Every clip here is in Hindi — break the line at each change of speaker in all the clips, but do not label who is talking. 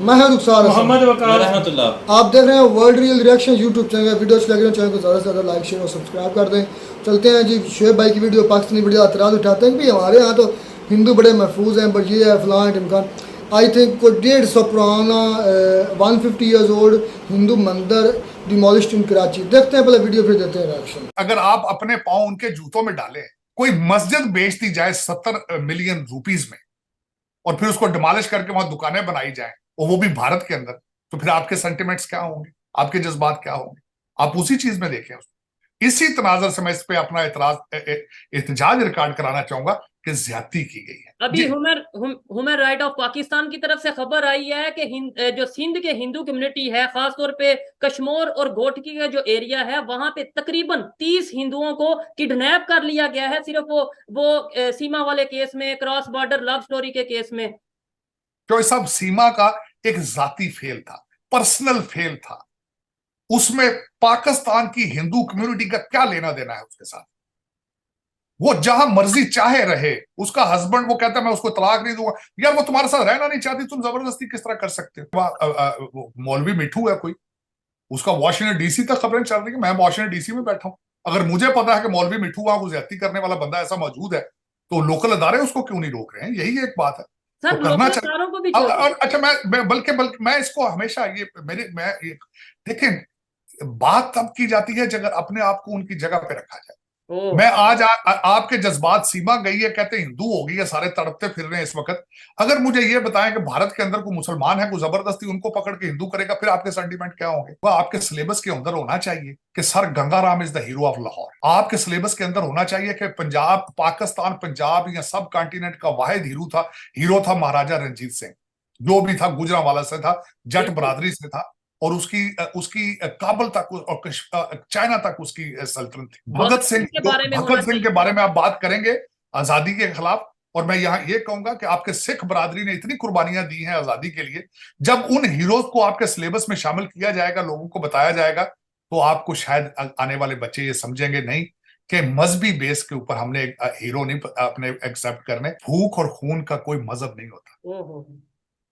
मैं हूं रुखसार हसन।
मोहम्मद वकार
रहमतुल्लाह।
आप देख रहे हैं world real reaction YouTube channel. Video अच्छी लग रही है चैनल को ज़्यादा से ज़्यादा लाइक शेयर और सब्सक्राइब कर दें। चलते हैं जी शुएब भाई की वीडियो। पाकिस्तानी वीडियो एतराज़ उठाते हैं कि हमारे यहाँ तो हिंदू बड़े महफूज हैं, बट ये है फलां टिमकान। आई थिंक कोई 150 पुराना 150 ईयर्स ओल्ड हिंदू मंदिर डिमोलिश्ड इन कराची। देखते हैं पहले वीडियो फिर देते हैं रिएक्शन।
अगर आप अपने पांव उनके जूतों में डालें, कोई मस्जिद बेच दी जाए 70 मिलियन रुपीस में और फिर उसको डिमोलिश करके वहां दुकानें बनाई जाए और वो भी भारत के अंदर, तो फिर आपके सेंटिमेंट्स क्या होंगे, आपके जज्बात क्या होंगे? आप उसी चीज में देखें उसको। इसी तनाजर से मैं इस पे अपना एहतजाज रिकॉर्ड कराना चाहूंगा कि ज्यादती की गई है।
अभी ह्यूमन राइट ऑफ पाकिस्तान की तरफ से खबर आई है कि जो सिंध के हिंदू कम्युनिटी है, खासतौर पे कश्मीर और घोटकी का जो एरिया है, वहां पे तकरीबन 30 हिंदुओं को किडनैप कर लिया गया है, सिर्फ वो सीमा वाले केस में, क्रॉस बॉर्डर लव स्टोरी के केस में।
तो सब सीमा का एक जाती फेल था, पर्सनल फेल था। उसमें पाकिस्तान की हिंदू कम्युनिटी का क्या लेना देना है उसके साथ? वो जहां मर्जी चाहे रहे, उसका हस्बैंड वो कहता है मैं उसको तलाक नहीं दूंगा। यार वो तुम्हारे साथ रहना नहीं चाहती, तुम जबरदस्ती किस तरह कर सकते हो? मौलवी मिठू है कोई, उसका वॉशिंगटन डीसी तक खबरें चल रही है। मैं वॉशिंगटन डीसी में बैठा हूं, अगर मुझे पता है कि मौलवी मिठू वहां को ज्यादती करने वाला बंदा ऐसा मौजूद है, तो लोकल अदारे उसको क्यों नहीं रोक रहे हैं? यही एक बात है।
सर
तो करना चाहिए।
लोकल को भी
और अच्छा, मैं बल्कि मैं इसको हमेशा देखें, बात तब की जाती है जब अपने आप को उनकी जगह पे रखा जाए। मैं आज आपके जज्बात, सीमा गई है, कहते हिंदू हो गई है, सारे तड़पते फिर रहे हैं इस वक्त। अगर मुझे ये बताएं कि भारत के अंदर कोई मुसलमान है, कोई जबरदस्ती उनको पकड़ के हिंदू करेगा, फिर आपके सेंटीमेंट क्या होंगे? वो आपके सिलेबस के अंदर होना चाहिए कि sir Gangaram is the hero of Lahore. आपके सिलेबस के अंदर होना चाहिए कि पंजाब, पाकिस्तान, पंजाब या सब कॉन्टिनेंट का वाहिद हीरो था महाराजा रंजीत सिंह, जो भी था गुजरांवाला से था, जट बरादरी से था, और उसकी काबुल तक और चाइना तक उसकी सल्तनत थी। भगत सिंह के बारे में आप बात करेंगे आजादी के खिलाफ, और मैं यहाँ ये कहूंगा कि आपके सिख बरादरी ने इतनी कुर्बानियां दी हैं आजादी के लिए। जब उन हीरोज को आपके सिलेबस में शामिल किया जाएगा, लोगों को बताया जाएगा, तो आपको शायद आने वाले बच्चे ये समझेंगे नहीं कि मजहबी बेस के ऊपर हमने हीरो नहीं अपने एक्सेप्ट करने। भूख और खून का कोई मजहब नहीं होता।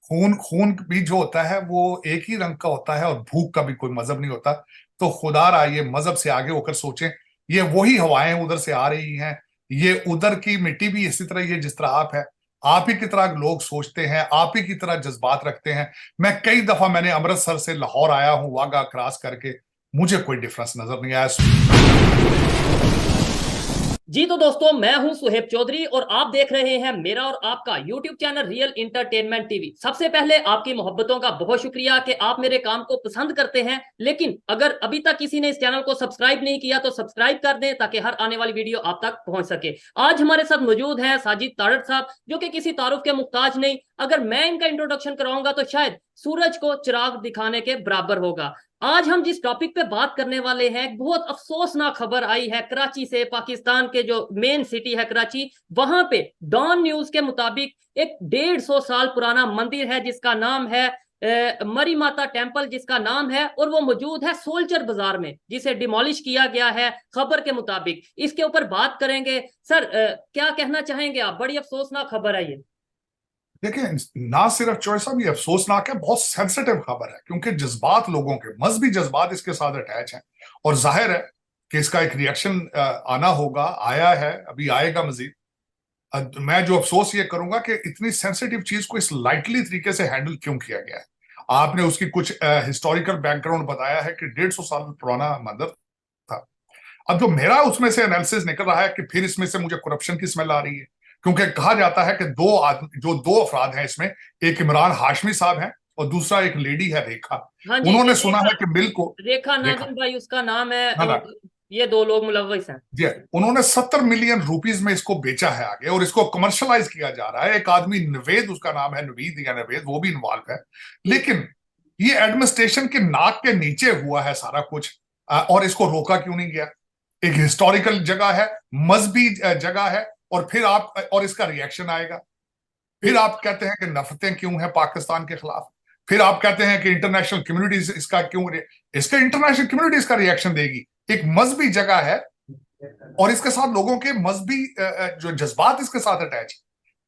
खून भी जो होता है वो एक ही रंग का होता है, और भूख का भी कोई मजहब नहीं होता। तो खुदारा ये मजहब से आगे होकर सोचें। ये वही हवाएं उधर से आ रही हैं, ये उधर की मिट्टी भी इसी तरह, ये जिस तरह आप है, आप ही की तरह लोग सोचते हैं, आप ही की तरह जज्बात रखते हैं। मैं कई दफा मैंने अमृतसर से लाहौर आया हूं वाघा क्रॉस करके, मुझे कोई डिफरेंस नजर नहीं आया।
जी तो दोस्तों, मैं हूं सुहेब चौधरी और आप देख रहे हैं मेरा और आपका YouTube channel real entertainment TV. सबसे पहले आपकी मोहब्बतों का बहुत शुक्रिया कि आप मेरे काम को पसंद करते हैं, लेकिन अगर अभी तक किसी ने इस चैनल को सब्सक्राइब नहीं किया तो सब्सक्राइब कर दें ताकि हर आने वाली वीडियो आप तक पहुंच सके। आज हमारे साथ मौजूद हैं साजिद तारड़ साहब, जो कि किसी तारुफ के मुख्ताज नहीं। अगर मैं इनका इंट्रोडक्शन कराऊंगा तो शायद सूरज को चिराग दिखाने के बराबर होगा। आज हम जिस टॉपिक पे बात करने वाले हैं, बहुत अफसोसनाक खबर आई है कराची से। पाकिस्तान के जो मेन सिटी है कराची, वहां पे डॉन न्यूज के मुताबिक एक 150 साल पुराना मंदिर है जिसका नाम है मरी माता टेम्पल, जिसका नाम है, और वो मौजूद है सोल्जर बाजार में, जिसे डिमोलिश किया गया है खबर के मुताबिक। इसके ऊपर बात करेंगे। सर क्या कहना चाहेंगे आप? बड़ी अफसोसनाक खबर है ये।
देखिए, ना सिर्फ चॉइस साहब ये अफसोसनाक है, बहुत सेंसिटिव खबर है, क्योंकि जज्बात लोगों के, मजहबी जज्बात इसके साथ अटैच हैं, और जाहिर है कि इसका एक रिएक्शन आना होगा, आया है, अभी आएगा मजीद। मैं जो अफसोस ये करूंगा कि इतनी सेंसिटिव चीज को इस लाइटली तरीके से हैंडल क्यों किया गया है। आपने उसकी कुछ हिस्टोरिकल बैकग्राउंड बताया है कि 150 साल पुराना मंदिर था। अब जो मेरा उसमें से एनालिसिस निकल रहा है कि फिर इसमें से मुझे करप्शन की स्मेल आ रही है, क्योंकि कहा जाता है कि दो अफराद हैं इसमें, एक इमरान हाशमी साहब हैं और दूसरा एक लेडी है रेखा।
हाँ जी,
उन्होंने सुना है कि बिल को
रेखा नाज़िम भाई उसका नाम है,
ना,
ये दो लोग मुलव्वस हैं
जी। उन्होंने 70 मिलियन रुपीस में इसको बेचा है आगे, और इसको कमर्शलाइज किया जा रहा है। एक आदमी नवेद, उसका नाम है नवीद या नवेद, वो भी इन्वॉल्व है। लेकिन ये एडमिनिस्ट्रेशन के नाक के नीचे हुआ है सारा कुछ, और इसको रोका क्यों नहीं गया? एक हिस्टोरिकल जगह है, मजहबी जगह है, और फिर और इसका रिएक्शन आएगा। फिर आप कहते हैं कि नफरतें क्यों हैं पाकिस्तान के खिलाफ, फिर आप कहते हैं कि इंटरनेशनल कम्युनिटीज इसका इंटरनेशनल कम्युनिटीज का रिएक्शन देगी। एक मजहबी जगह है, और इसके साथ लोगों के मजहबी जो जज्बात इसके साथ अटैच,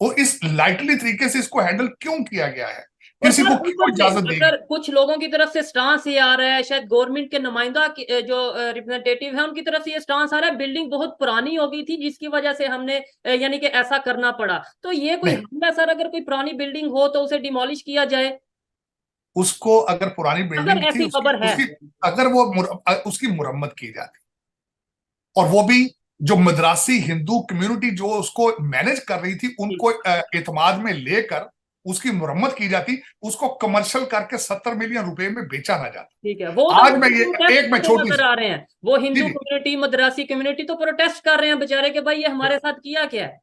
और इस लाइटली तरीके से इसको हैंडल क्यों किया गया है?
और
किसी
सर
को
ऊपर
क्यों
से
इजाजत देगी?
अगर कुछ लोगों की तरफ से स्टांस ये आ रहा है, शायद गवर्नमेंट के नुमाइंदा जो रिप्रेजेंटेटिव है उनकी तरफ से ये स्टांस आ रहा है, बिल्डिंग बहुत पुरानी हो गई थी जिसकी वजह से हमने यानी कि ऐसा करना पड़ा। तो ये कोई
नहीं,
हल है सर, अगर कोई पुरानी बिल्डिंग हो तो उसे डिमोलिश किया जाए,
उसको अगर पुरानी
अगर
बिल्डिंग थी
ऐसी
उसकी
खबर है।
उसकी अगर वो उसकी मुरम्मत की जाती, और वो भी जो मद्रासी हिंदू कम्युनिटी जो उसको मैनेज कर रही थी उनको एतमाद में लेकर उसकी मुरम्मत की जाती, उसको कमर्शियल करके 70 मिलियन रुपए में बेचा ना जाता।
ठीक है, वो तो
आज मैं ये
प्रोटेस्ट
एक मैं
करते
छोटी
नजर
सी
आ रहे हैं, वो
जी
हिंदू
जी
कम्युनिटी मद्रासी कम्युनिटी तो प्रोटेस्ट कर रहे हैं बेचारे के, भाई ये हमारे साथ किया क्या है।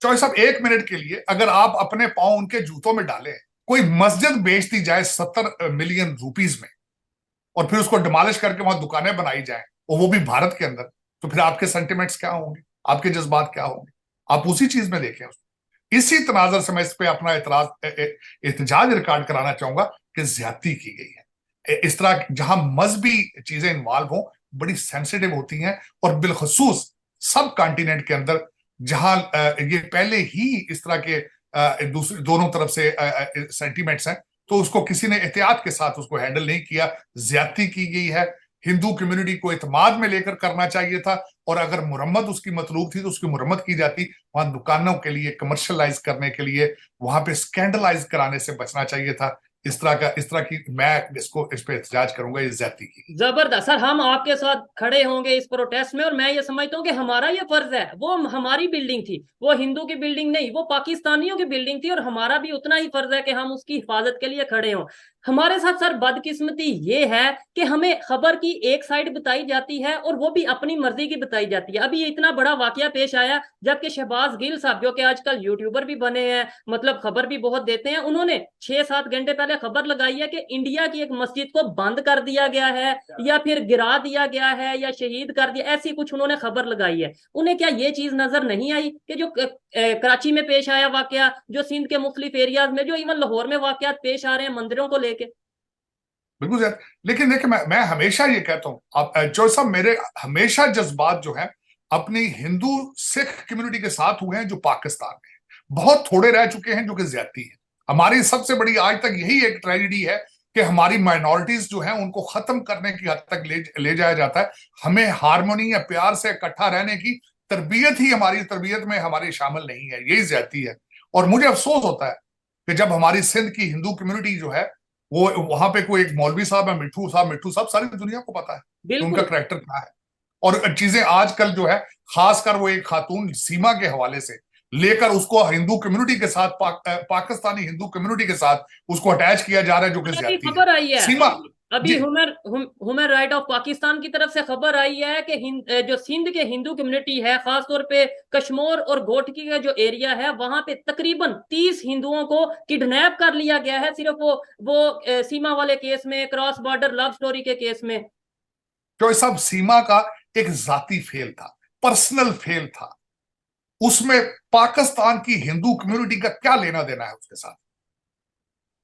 चौधरी साहब, 1 मिनट के लिए अगर आप अपने पांव उनके जूतों में डालें, कोई मस्जिद बेच दी जाए 70 मिलियन रुपीज में, और फिर उसको डिमोलिश करके वहां दुकानें बनाई जाए, और वो भी भारत के अंदर, तो फिर आपके सेंटिमेंट्स क्या होंगे, आपके जज्बात क्या होंगे? आप उसी चीज में देखें उसको। इसी तनाजर से मैं इस पे अपना एहतजाज रिकॉर्ड कराना चाहूंगा कि ज्यादती की गई है। इस तरह जहां मजहबी चीजें इन्वॉल्व हो, बड़ी सेंसिटिव होती हैं, और बिलखसूस सब कॉन्टिनेंट के अंदर जहां ये पहले ही इस तरह के दूसरे दोनों तरफ से सेंटिमेंट्स हैं, तो उसको किसी ने एहतियात के साथ उसको हैंडल नहीं किया, ज्यादती की गई है। हिंदू कम्युनिटी को इत्मीनान में लेकर करना चाहिए था, और अगर मुरम्मत उसकी मतलूब थी तो उसकी मुरम्मत की जाती। वहां दुकानों के लिए कमर्शलाइज करने के लिए, वहां पे स्कैंडलाइज कराने से बचना चाहिए था। इस तरह की मैं इस पे एहतजाज करूंगा, ये ज्यादती की।
जबरदस्त सर, हम आपके साथ खड़े होंगे इस प्रोटेस्ट में, और मैं ये समझता हूँ कि हमारा ये फर्ज है, वो हमारी बिल्डिंग थी, वो हिंदू की बिल्डिंग नहीं, वो पाकिस्तानियों की बिल्डिंग थी, और हमारा भी उतना ही फर्ज है कि हम उसकी हिफाजत के लिए खड़े हों। हमारे साथ सर बदकिस्मती ये है कि हमें खबर की एक साइड बताई जाती है और वो भी अपनी मर्जी की बताई जाती है। अभी ये इतना बड़ा वाकया पेश आया, जबकि शहबाज गिल साहब जो कि आजकल यूट्यूबर भी बने हैं, मतलब खबर भी बहुत देते हैं, उन्होंने 6-7 घंटे पहले खबर लगाई है कि इंडिया की एक मस्जिद को बंद कर दिया गया है, या फिर गिरा दिया गया है, या शहीद कर दिया, ऐसी कुछ उन्होंने खबर लगाई है। उन्हें क्या ये चीज नजर नहीं आई कि जो कराची में पेश आया वाकया, जो सिंध के मुख्तलिफ एरियाज में, जो इवन लाहौर में वाकयात पेश आ रहे हैं मंदिरों को लेके।
बिल्कुल सर, लेकिन देखिए मैं हमेशा ये कहता हूँ, अब जो सब मेरे हमेशा जज्बात जो है अपनी हिंदू सिख कम्युनिटी के साथ हुए हैं जो पाकिस्तान में, बहुत थोड़े रह चुके हैं जो कि ज्यादती है। हमारी सबसे बड़ी आज तक यही एक ट्रेजेडी है कि हमारी माइनॉरिटीज जो है उनको खत्म करने की हद तक ले जाया जाता है। हमें हारमोनी या प्यार से इकट्ठा रहने की तरबियत ही हमारी तरबियत में हमारी शामिल नहीं है, यही ज्यादती है। और मुझे अफसोस होता है कि जब हमारी सिंध की हिंदू कम्युनिटी जो है, वो वहां पे कोई एक मौलवी साहब है, मिट्ठू साहब, सारी दुनिया को पता है कि उनका
बिल्कुल
करैक्टर क्या है। और चीजें आजकल जो है, खासकर वो एक खातून सीमा के हवाले से लेकर उसको हिंदू कम्युनिटी के साथ पाकिस्तानी हिंदू कम्युनिटी के साथ उसको अटैच किया जा रहा है, जो कि
अभी
ज्यादती है।
खबर आई है,
सीमा
अभी
जी
ह्यूमन राइट ऑफ पाकिस्तान की तरफ से खबर आई है कि जो सिंध के हिंदू कम्युनिटी है, खासतौर पे कश्मीर और गोटकी का जो एरिया है, वहां पे तकरीबन 30 हिंदुओं को किडनैप कर लिया गया है, सिर्फ वो सीमा वाले केस में, क्रॉस बॉर्डर लव स्टोरी के केस में।
जो ये सब सीमा का एक जाती फेल था, पर्सनल फेल था। उसमें पाकिस्तान की हिंदू कम्युनिटी का क्या लेना देना है उसके साथ?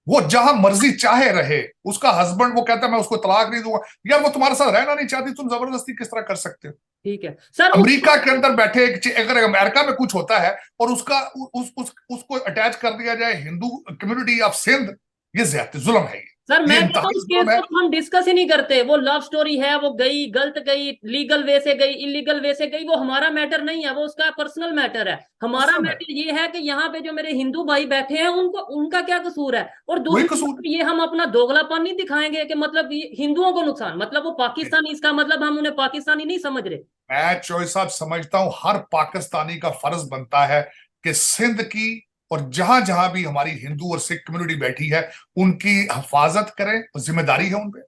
वो जहां मर्जी चाहे रहे, उसका हस्बैंड वो कहता है मैं उसको तलाक नहीं दूंगा, यार वो तुम्हारे साथ रहना नहीं चाहती, तुम जबरदस्ती किस तरह कर सकते हो?
ठीक है सर,
अमेरिका के अंदर बैठे अगर अमेरिका में कुछ होता है और उसको अटैच कर दिया जाए हिंदू कम्युनिटी ऑफ सिंध, ये ज्यादा जुल्म है,
सर
ये
मैं कहता हूँ
इंतहाई
इस केस
जुल्म है।
को तो हम डिस्कस ही नहीं करते, वो लव स्टोरी है, वो गई गलत गई, लीगल वे से गई, इलीगल वे से गई, वो हमारा मैटर नहीं है, वो उसका पर्सनल मैटर है। हमारा
असल में
मैटर ये है कि यहाँ पे जो मेरे हिंदू भाई बैठे हैं उनको, उनका क्या कसूर है। और
कोई
दूसरी
कसूर
तरफ ये हम अपना दोगलापन नहीं दिखाएंगे कि मतलब ये हिंदुओं को नुकसान, मतलब वो
नहीं।
पाकिस्तानी, इसका मतलब हम उन्हें पाकिस्तानी नहीं समझ रहे।
मैं चौधरी साहब समझता हूं हर पाकिस्तानी का फर्ज बनता है कि सिंध की और जहां जहां भी हमारी हिंदू और सिख कम्युनिटी बैठी है उनकी हिफाजत करें, जिम्मेदारी है उन पे,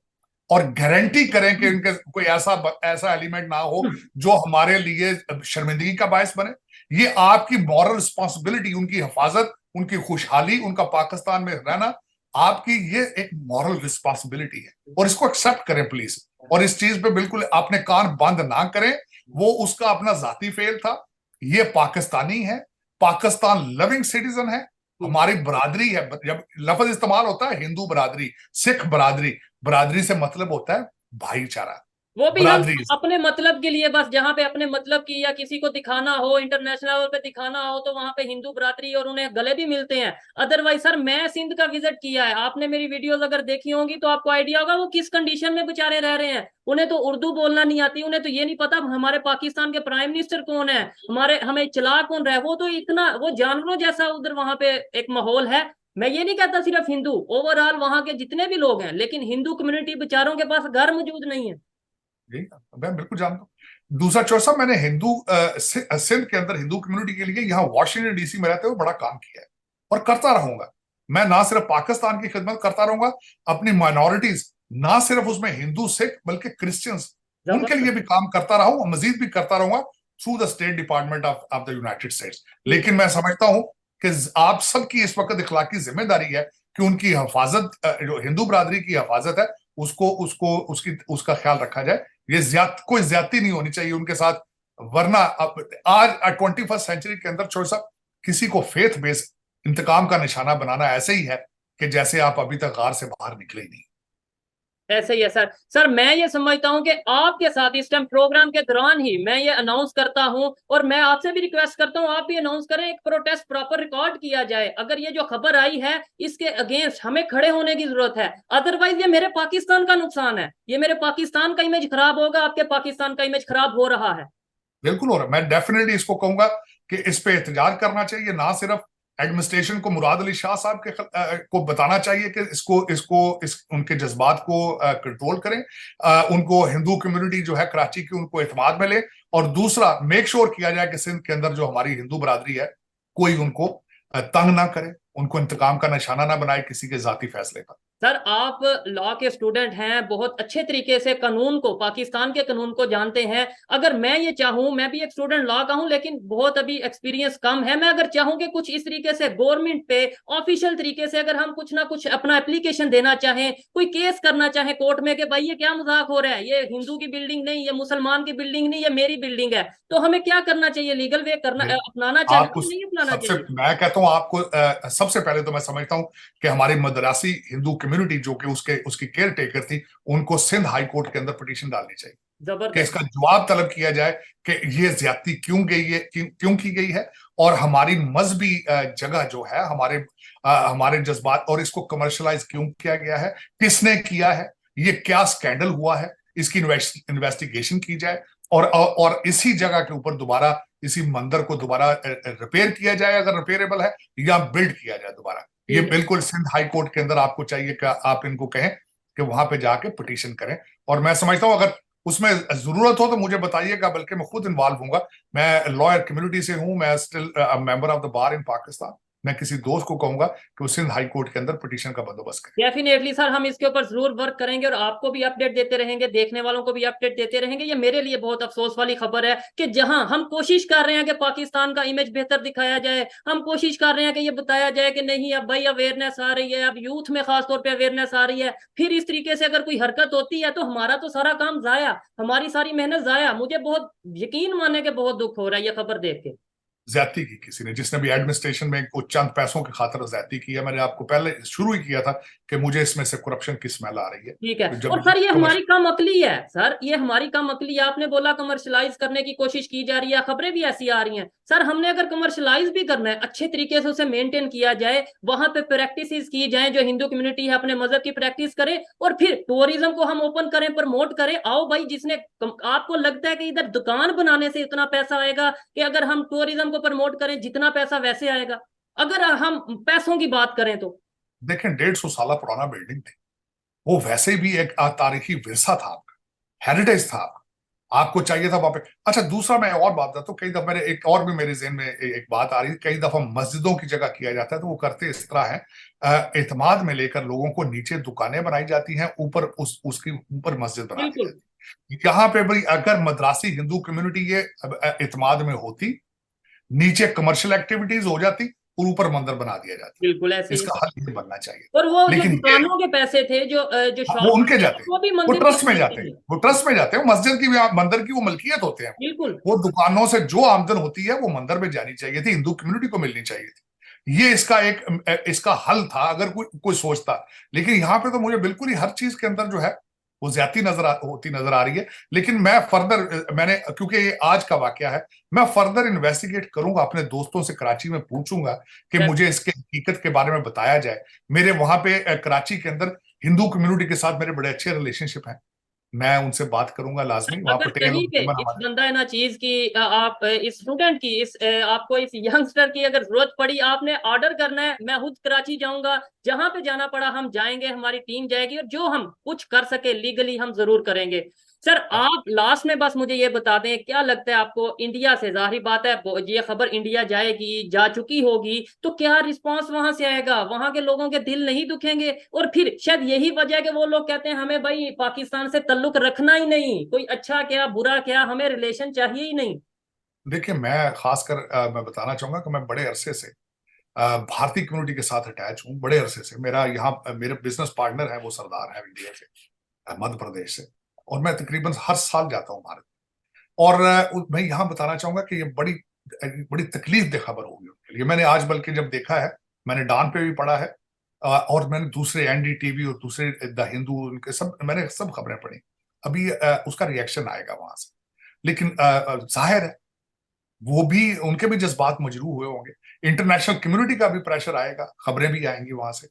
और गारंटी करें कि इनके कोई ऐसा एलिमेंट ना हो जो हमारे लिए शर्मिंदगी का बायस बने। ये आपकी मॉरल रिस्पॉन्सिबिलिटी, उनकी हिफाजत, उनकी खुशहाली, उनका पाकिस्तान में रहना आपकी ये एक मॉरल रिस्पॉन्सिबिलिटी है, और इसको एक्सेप्ट करें प्लीज। और इस चीज पे बिल्कुल अपने कान बंद ना करें। वो उसका अपना जाती फेल था, ये पाकिस्तानी है, पाकिस्तान लविंग सिटीजन है, हमारी बरादरी है। जब लफ्ज इस्तेमाल होता है हिंदू बरादरी, सिख बरादरी, बरादरी से मतलब होता है भाईचारा।
वो भी हम
बरादरी।
अपने मतलब के लिए, बस जहाँ पे अपने मतलब की या किसी को दिखाना हो, इंटरनेशनल लेवल पे दिखाना हो, तो वहां पे हिंदू बरादरी और उन्हें गले भी मिलते हैं। अदरवाइज सर, मैं सिंध का विजिट किया है, आपने मेरी वीडियोस अगर देखी होंगी तो आपको आइडिया होगा वो किस कंडीशन में बेचारे रह रहे हैं। उन्हें तो उर्दू बोलना नहीं आती, उन्हें तो ये नहीं पता हमारे पाकिस्तान के प्राइम मिनिस्टर कौन है, हमारे हमें चला कौन रहा है। वो तो इतना, वो जानवरों जैसा उधर वहां पे एक माहौल है। मैं ये नहीं कहता सिर्फ हिंदू, ओवरऑल वहां के जितने भी लोग हैं, लेकिन हिंदू कम्युनिटी बेचारों के पास घर मौजूद नहीं है।
जी, मैं बिल्कुल जानता हूँ। दूसरा चौर साहब, मैंने सिंध के अंदर हिंदू कम्युनिटी के लिए यहाँ वॉशिंगटन डीसी में रहते हुए बड़ा काम किया है और करता रहूंगा। मैं ना सिर्फ पाकिस्तान की खिदमत करता रहूंगा, अपनी माइनॉरिटीज, ना सिर्फ उसमें हिंदू सिख बल्कि क्रिश्चियंस, उनके लिए भी काम करता रहा हूं, मजीद भी करता रहूंगा through the state department of the United states. लेकिन मैं समझता हूं कि आप सबकी इस वक्त इखलाकी जिम्मेदारी है कि उनकी हिफाजत, जो हिंदू बरादरी की हिफाजत है, उसको उसको उसकी उसका ख्याल रखा जाए। ये कोई ज्यादती नहीं होनी चाहिए उनके साथ, वरना आज 21st सेंचुरी के अंदर छोड़ साहब, किसी को फेथ बेस्ड इंतकाम का निशाना बनाना ऐसे ही है कि जैसे आप अभी तक गार से बाहर निकले ही नहीं।
ऐसे ही है सर। सर मैं ये समझता हूँ कि आपके साथ इस टाइम प्रोग्राम के दौरान ही मैं ये अनाउंस करता हूँ, और मैं आपसे भी रिक्वेस्ट करता हूँ आप भी अनाउंस करें, एक प्रोटेस्ट प्रॉपर रिकॉर्ड किया जाए। अगर ये जो खबर आई है इसके अगेंस्ट हमें खड़े होने की जरूरत है, अदरवाइज ये मेरे पाकिस्तान का नुकसान है, ये मेरे पाकिस्तान का इमेज खराब होगा, आपके पाकिस्तान का इमेज खराब हो रहा है।
बिल्कुल हो रहा है। मैं डेफिनेटली इसको कहूंगा कि इस पे एहतजाज करना चाहिए। ना सिर्फ एडमिनिस्ट्रेशन को, मुराद अली शाह साहब को बताना चाहिए कि उनके जज्बात को कंट्रोल करें, उनको हिंदू कम्युनिटी जो है कराची की, उनको एतमाद में ले, और दूसरा मेक श्योर किया जाए कि सिंध के अंदर जो हमारी हिंदू बरादरी है कोई उनको तंग ना करे, उनको इंतकाम का निशाना ना बनाए किसी के जाती फैसले पर।
सर आप लॉ के स्टूडेंट हैं, बहुत अच्छे तरीके से कानून को, पाकिस्तान के कानून को जानते हैं। अगर मैं ये चाहूं, मैं भी एक स्टूडेंट लॉ का हूं लेकिन बहुत अभी एक्सपीरियंस कम है, मैं अगर चाहूं कि कुछ इस तरीके से गवर्नमेंट पे ऑफिशियल तरीके से अगर हम कुछ ना कुछ अपना एप्लीकेशन देना चाहें, कोई केस करना चाहें कोर्ट में कि भाई ये क्या मजाक हो रहा है, ये हिंदू की बिल्डिंग नहीं, ये मुसलमान की बिल्डिंग नहीं, ये मेरी बिल्डिंग है, तो हमें क्या करना चाहिए? लीगल वे करना अपनाना
आपको
चाहिए, नहीं अपनाना
सबसे,
चाहिए?
मैं कहता हूं आपको सबसे पहले तो मैं समझता हूं कि हमारी मद्रासी हिंदू कम्युनिटी जो कि उसकी केयर टेकर थी, उनको सिंध हाई कोर्ट के अंदर पिटीशन डालनी चाहिए कि
जबरदस्त।
इसका जवाब तलब किया जाए कि ये ज्यादती क्यों गई है, क्यों की गई है, और हमारी मजहबी जगह जो है, हमारे जज्बात, और इसको कमर्शलाइज क्यों किया गया है, किसने किया है, ये क्या स्कैंडल हुआ है, इसकी इन्वेस्टिगेशन की जाए, और इसी जगह के ऊपर दोबारा इसी मंदिर को दोबारा रिपेयर किया जाए अगर रिपेयरेबल है, या बिल्ड किया जाए दोबारा। ये बिल्कुल सिंध हाई कोर्ट के अंदर आपको चाहिए कि आप इनको कहें कि वहां पे जाके पिटीशन करें। और मैं समझता हूं अगर उसमें जरूरत हो तो मुझे बताइएगा, बल्कि मैं खुद इन्वॉल्व हूंगा। मैं लॉयर कम्युनिटी से हूं, मैं still member of the bar in Pakistan. मैं किसी दोस्त को कहूंगा कि वो सिंध हाई कोर्ट के अंदर पिटीशन का बंदोबस्त करें।
डेफिनेटली सर, हम इसके ऊपर जरूर वर्क करेंगे और आपको भी अपडेट देते रहेंगे, देखने वालों को भी अपडेट देते रहेंगे। ये मेरे लिए बहुत अफसोस वाली खबर है कि जहां हम कोशिश कर रहे हैं कि पाकिस्तान का इमेज बेहतर दिखाया जाए, हम कोशिश कर रहे हैं कि ये बताया जाए कि नहीं अब भाई अवेयरनेस आ रही है, अब यूथ में खासतौर पर अवेयरनेस आ रही है, फिर इस तरीके से अगर कोई हरकत होती है तो हमारा तो सारा काम जाया, हमारी सारी मेहनत जाया। मुझे बहुत यकीन माने के बहुत दुख हो रहा है ये खबर देख के।
ज्यादती की किसी ने, जिसने भी एडमिनिस्ट्रेशन में कुछ चंद पैसों की खातिर ज्यादती की है। मैंने आपको पहले शुरू ही किया था कि मुझे इसमें से करप्शन की स्मेल आ रही है।
ठीक है।
जब
और सर ये हमारी कम अकली है, सर ये हमारी कम अकली है। आपने बोला कमर्शलाइज करने की कोशिश की जा रही है, खबरें भी ऐसी आ रही हैं। सर हमने अगर कमर्शलाइज भी करना है, अच्छे तरीके से उसे मेंटेन किया जाए, वहां पे प्रैक्टिस की जाए, जो हिंदू कम्युनिटी है अपने मजहब की प्रैक्टिस करे, और फिर टूरिज्म को हम ओपन करें, प्रमोट करें। आओ भाई, जिसने आपको लगता है कि इधर दुकान बनाने से इतना पैसा आएगा कि अगर हम टूरिज्म को प्रमोट करें जितना पैसा वैसे आएगा, अगर हम पैसों की बात करें तो
देखें, 150 साल पुराना बिल्डिंग थी, वो वैसे भी एक तारीखी विरसा था आपका, हेरिटेज था आपका, आपको चाहिए था वहां पे। अच्छा, दूसरा मैं और बात बताता हूँ, कई दफा मेरे एक और भी मेरे ज़हन में एक बात आ रही है, कई दफा मस्जिदों की जगह किया जाता है तो वो करते इस तरह है, एतमाद में लेकर लोगों को नीचे दुकानें बनाई जाती हैं, ऊपर उसके ऊपर मस्जिद बना दी
बिल्कुल
जाती है। यहाँ पे भाई अगर मद्रासी हिंदू कम्युनिटी ये एतमाद में होती, नीचे कमर्शियल एक्टिविटीज हो जाती और ऊपर मंदिर बना दिया जाता,
बिल्कुल ऐसे ही।
इसका हल ये बनना चाहिए।
और वो जो
लेकिन ये
दुकानों के पैसे थे, जो
वो
शॉप
उनके
थे,
जाते हैं,
वो भी
वो
मंदिर
ट्रस्ट में
की
जाते हैं,
थी।
वो ट्रस्ट में जाते हैं, वो मस्जिद की मंदिर की वो मलकियत होते हैं।
बिल्कुल
वो दुकानों से जो आमदन होती है वो मंदिर में जानी चाहिए थी, हिंदू कम्युनिटी को मिलनी चाहिए थी। ये इसका हल था अगर कोई सोचता। लेकिन यहाँ पे तो मुझे बिल्कुल ही हर चीज के अंदर जो है वो ज्यादती होती नजर आ रही है। लेकिन मैं फर्दर मैंने, क्योंकि ये आज का वाकया है, मैं फर्दर इन्वेस्टिगेट करूंगा, अपने दोस्तों से कराची में पूछूंगा कि मुझे इसके हकीकत के बारे में बताया जाए। मेरे वहां पे कराची के अंदर हिंदू कम्युनिटी के साथ मेरे बड़े अच्छे रिलेशनशिप हैं, मैं उनसे बात करूंगा लाजमी। वहां
अगर
पटेल
कहीं पे
और
इस बंदा है ना चीज की आप इस स्टूडेंट की आपको इस यंगस्टर की अगर जरूरत पड़ी, आपने ऑर्डर करना है, मैं खुद कराची जाऊंगा, जहां पे जाना पड़ा हम जाएंगे, हमारी टीम जाएगी, और जो हम कुछ कर सके लीगली हम जरूर करेंगे। सर आप लास्ट में बस मुझे ये बता दें, क्या लगता है आपको इंडिया से, जाहिर बात है ये खबर इंडिया जाएगी, जा चुकी होगी, तो क्या रिस्पांस वहां से आएगा? वहां के लोगों के दिल नहीं दुखेंगे? और फिर शायद यही वजह है कि वो लोग कहते हैं हमें भाई पाकिस्तान से ताल्लुक रखना ही नहीं, कोई अच्छा क्या बुरा क्या, हमें रिलेशन चाहिए ही नहीं।
देखिए, मैं खासकर मैं बताना चाहूंगा कि मैं बड़े अरसे से भारतीय कम्युनिटी के साथ अटैच हूँ, बड़े अरसे से। मेरा यहाँ मेरे बिजनेस पार्टनर है, वो सरदार है इंडिया से, मध्य प्रदेश से, और मैं तकरीबन हर साल जाता हूँ भारत। और मैं यहाँ बताना चाहूंगा कि ये बड़ी बड़ी तकलीफ दे खबर होगी उनके लिए। मैंने आज बल्कि जब देखा है, मैंने डॉन पे भी पढ़ा है, और मैंने दूसरे एनडीटीवी और दूसरे द हिंदू, उनके सब मैंने सब खबरें पढ़ी। अभी उसका रिएक्शन आएगा वहां से, लेकिन जाहिर है वो भी, उनके भी जज्बात मजरूह हुए होंगे, इंटरनेशनल कम्युनिटी का भी प्रेशर आएगा, खबरें भी आएंगी वहां से।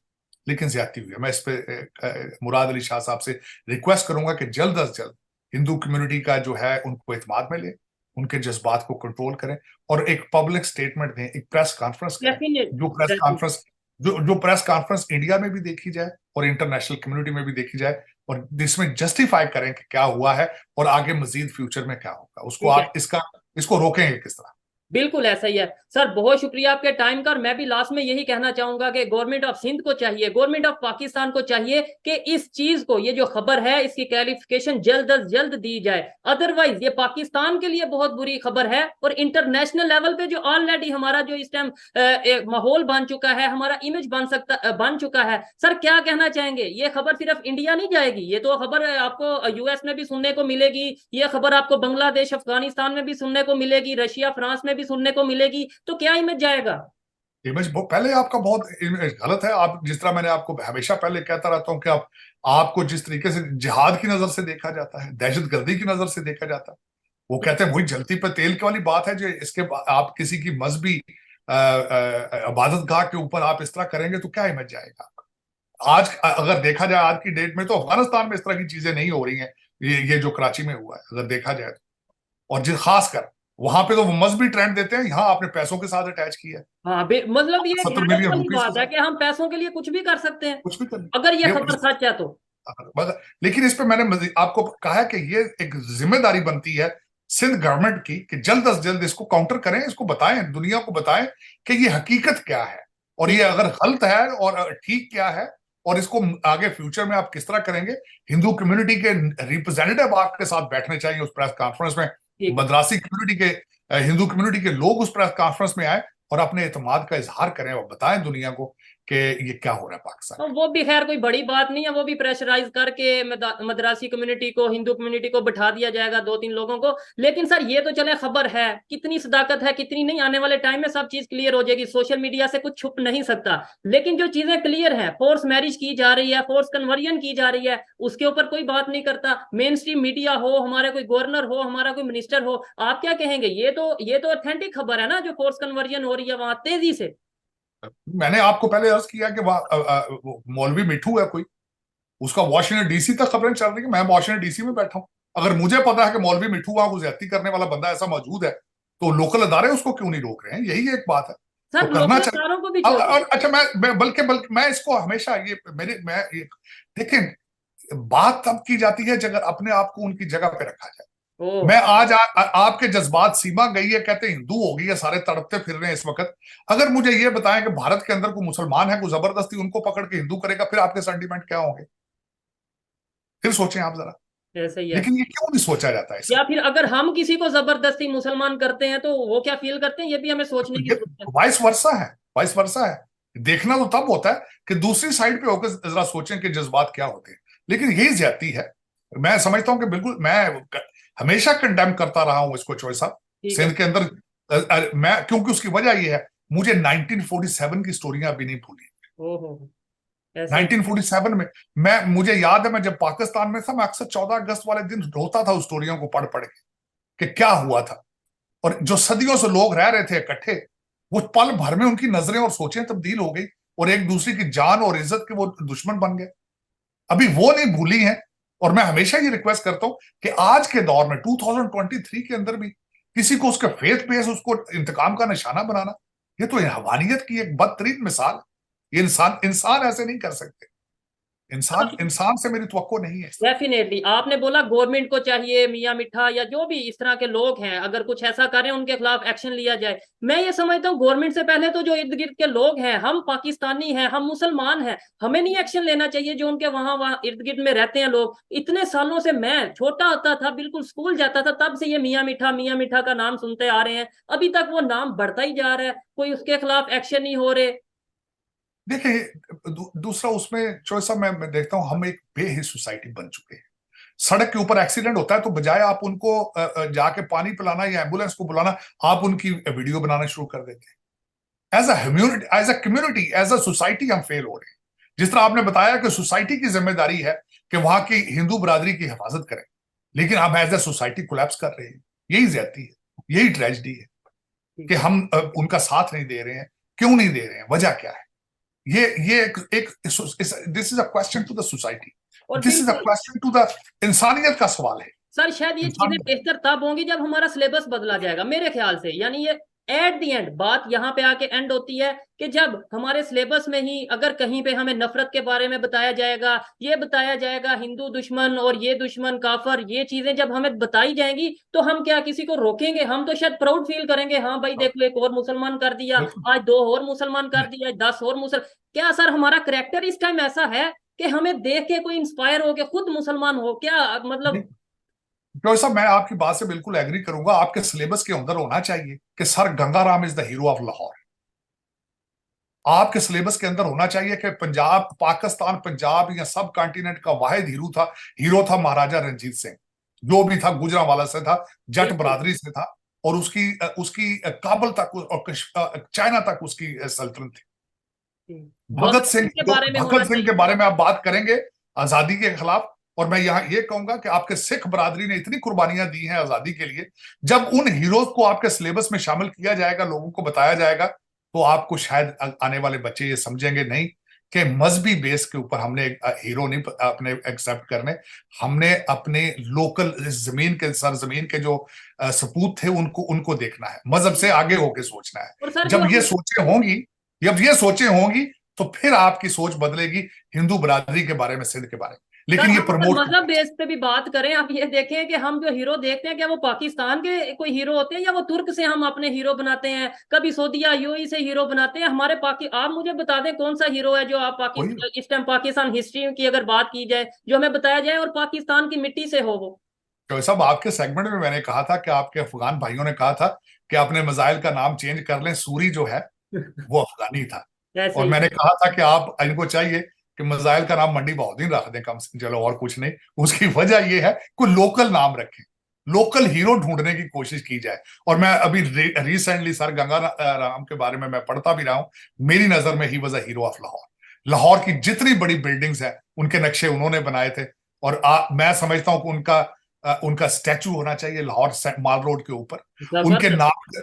लेकिन ज्यादती हुई है। मैं इस पे मुराद अली शाह साहब से रिक्वेस्ट करूंगा कि जल्द अज जल्द हिंदू कम्युनिटी का जो है उनको इत्मीनान में ले, उनके जज्बात को कंट्रोल करें, और एक पब्लिक स्टेटमेंट दें, एक प्रेस कॉन्फ्रेंस करें। जो प्रेस कॉन्फ्रेंस इंडिया में भी देखी जाए और इंटरनेशनल कम्युनिटी में भी देखी जाए, और जिसमें जस्टिफाई करें कि क्या हुआ है और आगे मजीद फ्यूचर में क्या होगा, उसको
ठीक है,
आप इसको रोकेंगे किस तरह।
बिल्कुल ऐसा ही है। सर बहुत शुक्रिया आपके टाइम का, और मैं भी लास्ट में यही कहना चाहूंगा कि गवर्नमेंट ऑफ सिंध को चाहिए, गवर्नमेंट ऑफ पाकिस्तान को चाहिए कि इस चीज को, ये जो खबर है इसकी क्लैरिफिकेशन जल्द अज जल्द दी जाए। अदरवाइज ये पाकिस्तान के लिए बहुत बुरी खबर है, और इंटरनेशनल लेवल पे जो ऑलरेडी हमारा जो इस टाइम माहौल बन चुका है, हमारा इमेज बन चुका है। सर क्या कहना चाहेंगे? ये खबर सिर्फ इंडिया नहीं जाएगी, ये तो खबर आपको यूएस में भी सुनने को मिलेगी, ये खबर आपको बांग्लादेश अफगानिस्तान में भी सुनने को मिलेगी, रशिया फ्रांस में भी सुनने को मिलेगी, तो क्या इमेज जाएगा?
इमेज पहले आपका बहुत इमेज गलत है। आप जिस तरह मैंने आपको हमेशा पहले कहता रहता हूं कि आपको जिस तरीके से जिहाद की नजर से देखा जाता है, दहशतगर्दी की नजर से देखा जाता है, वो कहते हैं वही जलती पे तेल की वाली बात है। जो इसके आप किसी की मजहबी इबादत गाह के ऊपर आप इस तरह करेंगे तो क्या इमेज जाएगा आपका? आज अगर देखा जाए, आज की डेट में तो अफगानिस्तान में इस तरह की चीजें नहीं हो रही हैं, ये जो कराची में हुआ है अगर देखा जाए तो। और जिस खासकर वहां पे तो वो मजहबी ट्रेंड देते हैं, यहाँ आपने पैसों के साथ अटैच किया है,
हाँ मतलब ये
70
हैरत
मिलियन
वाली
रुपीस के
बात है
साथ
कि हम पैसों के लिए कुछ भी कर सकते हैं,
कुछ भी कर
अगर ये
ये
खबर सच है तो।
लेकिन इस पे मैंने आपको कहा है कि ये एक जिम्मेदारी बनती है सिंध गवर्नमेंट की कि जल्द अज जल्द इसको काउंटर करें, इसको बताएं, दुनिया को बताएं कि ये हकीकत क्या है, और ये अगर गलत है और ठीक क्या है, और इसको आगे फ्यूचर में आप किस तरह करेंगे। हिंदू कम्युनिटी के रिप्रेजेंटेटिव आपके साथ बैठने चाहिए उस प्रेस कॉन्फ्रेंस में।
ठीक है।
मद्रासी कम्युनिटी के, हिंदू कम्युनिटी के लोग उस प्रेस कॉन्फ्रेंस में आए और अपने एतमाद का इजहार करें और बताएं दुनिया को कि ये क्या हो रहा है पाकिस्तान।
और वो भी खैर कोई बड़ी बात नहीं है, वो भी प्रेशराइज करके मद्रासी कम्युनिटी को, हिंदू कम्युनिटी को बिठा दिया जाएगा, दो तीन लोगों को। लेकिन सर ये तो चले खबर है, कितनी सदाकत है कितनी नहीं, आने वाले टाइम में सब चीज क्लियर हो जाएगी, सोशल मीडिया से कुछ छुप नहीं सकता। लेकिन जो चीजें क्लियर है, फोर्स मैरिज की जा रही है, फोर्स कन्वर्जन की जा रही है, उसके ऊपर कोई बात नहीं करता। मेन स्ट्रीम मीडिया हो, हमारे कोई गवर्नर हो, हमारा कोई मिनिस्टर हो, आप क्या कहेंगे? ये तो ऑथेंटिक खबर है ना, जो फोर्स कन्वर्जन हो रही है वहां तेजी से।
मैंने आपको पहले अर्ज किया कि मौलवी मिठू है कोई, उसका वॉशिंगटन डीसी तक खबरें चल रही है, मैं वॉशिंगटन डीसी में बैठा हूं। अगर मुझे पता है कि मौलवी मिठू वहां को ज्यादती करने वाला बंदा ऐसा मौजूद है, तो लोकल अदारे उसको क्यों नहीं रोक रहे हैं? यही एक बात है, तो
सर
करना
लोकल
चाहिए।
अदारों को भी
और अच्छा, बल्कि मैं इसको हमेशा देखें, बात तब की जाती है जब अपने आप को उनकी जगह पे रखा जाए। मैं आज आपके जज्बात सीमा गई है, कहते हिंदू हो गई है, सारे तड़पते फिर रहे हैं इस वक्त। अगर मुझे ये बताएं कि भारत के अंदर कोई मुसलमान है, कोई जबरदस्ती उनको पकड़ के हिंदू करेगा, फिर आपके सेंटीमेंट क्या होंगे? फिर सोचें आप जरा।
ऐसा ही है।
लेकिन ये क्यों नहीं सोचा जाता है
या
इसका?
फिर अगर हम किसी को जबरदस्ती मुसलमान करते हैं तो वो क्या फील करते हैं, ये भी हमें सोचने की
ये
जरूरत है।
वाइस वर्सा है, वाइस वर्सा है। देखना तो तब होता है कि दूसरी साइड पे होकर जरा सोचें कि जज्बात क्या होते हैं। लेकिन यही ज्यादती है। मैं समझता हूं कि बिल्कुल, मैं हमेशा कंडेम करता रहा हूं इसको चोई साहब,
ठीक है।
सिंध के अंदर। मैं क्योंकि उसकी वजह ये है, मुझे 1947 की स्टोरियां अभी नहीं भूली।
ओहो। ऐसे
1947 में मुझे याद है, मैं जब पाकिस्तान में था, मैं अक्सर 14 अगस्त वाले दिन रोता था उस स्टोरियों को पढ़ पढ़ के कि क्या हुआ था। और जो सदियों से लोग रह रहे थे इकट्ठे, वो पल भर में उनकी नजरें और सोचें तब्दील हो गई और एक दूसरे की जान और इज्जत के वो दुश्मन बन गए। अभी वो नहीं भूली हैं। और मैं हमेशा ये रिक्वेस्ट करता हूं कि आज के दौर में 2023 के अंदर भी किसी को उसके फेथ बेस उसको इंतकाम का निशाना बनाना, ये तो हवानियत की एक बदतरीन मिसाल है। ये इंसान इंसान ऐसे नहीं कर सकते। इंसान इंसान से मेरी तवक्को नहीं है।
डेफिनेटली आपने बोला गवर्नमेंट को चाहिए मियां मिठा या जो भी इस तरह के लोग हैं अगर कुछ ऐसा करें उनके खिलाफ एक्शन लिया जाए। मैं ये समझता हूँ गवर्नमेंट से पहले तो जो इर्द गिर्द के लोग हैं, हम पाकिस्तानी हैं, हम मुसलमान हैं, हमें नहीं एक्शन लेना चाहिए जो उनके वहां इर्द गिर्द में रहते हैं लोग। इतने सालों से मैं छोटा होता था, बिल्कुल स्कूल जाता था, तब से ये मियां मिठा का नाम सुनते आ रहे हैं। अभी तक वो नाम बढ़ता ही जा रहा है, कोई उसके खिलाफ एक्शन नहीं हो रहे।
देखिए, दूसरा उसमें चॉइस मैं देखता हूं, हम एक बेहिस सोसाइटी बन चुके हैं। सड़क के ऊपर एक्सीडेंट होता है तो बजाय आप उनको जाके पानी पिलाना या एम्बुलेंस को बुलाना, आप उनकी वीडियो बनाना शुरू कर देते हैं। As a community, as a society हम फेल हो रहे हैं। जिस तरह आपने बताया कि सोसाइटी की जिम्मेदारी है कि वहां की हिंदू बरादरी की हिफाजत करें, लेकिन हम एज अ सोसाइटी कोलैप्स कर रहे हैं। यही ज्यादती है, यही ट्रेजेडी है कि हम उनका साथ नहीं दे रहे हैं। क्यों नहीं दे रहे हैं, वजह क्या है? ये एक this is a question to the society,
और
दिस इज अ
बिल्कुल
क्वेश्चन टू द इंसानियत का सवाल है।
सर, शायद ये चीजें
इंसान
बेहतर तब होंगी जब हमारा सिलेबस बदला जाएगा मेरे ख्याल से। यानी ये एट द एंड बात यहाँ पे आके एंड होती है कि जब हमारे सिलेबस में ही अगर कहीं पे हमें नफरत के बारे में बताया जाएगा, ये बताया जाएगा हिंदू दुश्मन और ये दुश्मन काफर, ये चीजें जब हमें बताई जाएंगी तो हम क्या किसी को रोकेंगे? हम तो शायद प्राउड फील करेंगे, हाँ भाई देख लो एक और मुसलमान कर दिया,
बिल्कुल
आज दो और मुसलमान कर दिया, 10 और मुसल। क्या सर हमारा करेक्टर इस टाइम ऐसा है कि हमें देख के कोई इंस्पायर हो के खुद मुसलमान हो क्या? मतलब
डॉक्टर साहब, मैं आपकी बात से बिल्कुल एग्री करूंगा। आपके सिलेबस के अंदर होना चाहिए कि sir Gangaram is the hero of Lahore. आपके सिलेबस के अंदर होना चाहिए कि पंजाब, पाकिस्तान, पंजाब या सब कॉन्टिनेंट का वाहिद हीरो था महाराजा रंजीत सिंह। जो भी था गुजरांवाला से था, जट बरादरी से था, और उसकी उसकी काबुल तक और चाइना तक उसकी सल्तनत थी।
बहुत इसके बारे में होना
भगत सिंह के
चाहिए।
बारे में आप बात करेंगे आजादी के खिलाफ, और मैं यहाँ ये कहूंगा कि आपके सिख बरादरी ने इतनी कुर्बानियां दी हैं आजादी के लिए। जब उन हीरोज को आपके सिलेबस में शामिल किया जाएगा, लोगों को बताया जाएगा, तो आपको शायद आने वाले बच्चे ये समझेंगे नहीं कि मजहबी बेस के ऊपर हमने हीरो नहीं अपने एक्सेप्ट करने, हमने अपने लोकल जमीन के सरजमीन के जो सपूत थे उनको देखना है, मजहब से आगे होके सोचना
और
है।
सर जो
जब ये सोचें होंगी तो फिर आपकी सोच बदलेगी हिंदू बरादरी के बारे में, सिंध के बारे में।
सर
लेकिन ये
हम अगर
प्रमोट
मजहब बेस पे भी बात करें, आप ये देखें कि हम जो हीरो देखते हैं क्या वो पाकिस्तान के कोई हीरो होते हैं या वो तुर्क से हम अपने हीरो बनाते हैं, कभी सऊदीया यूएई से हीरो बनाते हैं हमारे आप मुझे बता दें कौन सा हीरो है जो आप पाकिस्तान इस टाइम पाकिस्तान हिस्ट्री की अगर बात की जाए जो हमें बताया जाए और पाकिस्तान की मिट्टी से हो वो।
तो सब आपके सेगमेंट में मैंने कहा था कि आपके अफगान भाइयों ने कहा था कि अपने मिसाइल का नाम चेंज कर लें, सूरी जो है वो अफगानी था।
ऐसे
और
ही
मैंने कहा था कि आप इनको चाहिए कि मिसाइल का नाम मंडी बहाउद्दीन रख दें कम से, चलो और कुछ नहीं। उसकी वजह यह है कोई लोकल नाम रखें, लोकल हीरो ढूंढने की कोशिश की जाए। और मैं अभी रिसेंटली सर गंगा राम के बारे में मैं पढ़ता भी रहा हूं। मेरी नजर में he was a hero of Lahore. Lahore की जितनी बड़ी बिल्डिंग्स हैं उनके नक्शे उन्होंने बनाए थे। और मैं समझता हूं कि उनका स्टैचू होना चाहिए लाहौर माल रोड के ऊपर।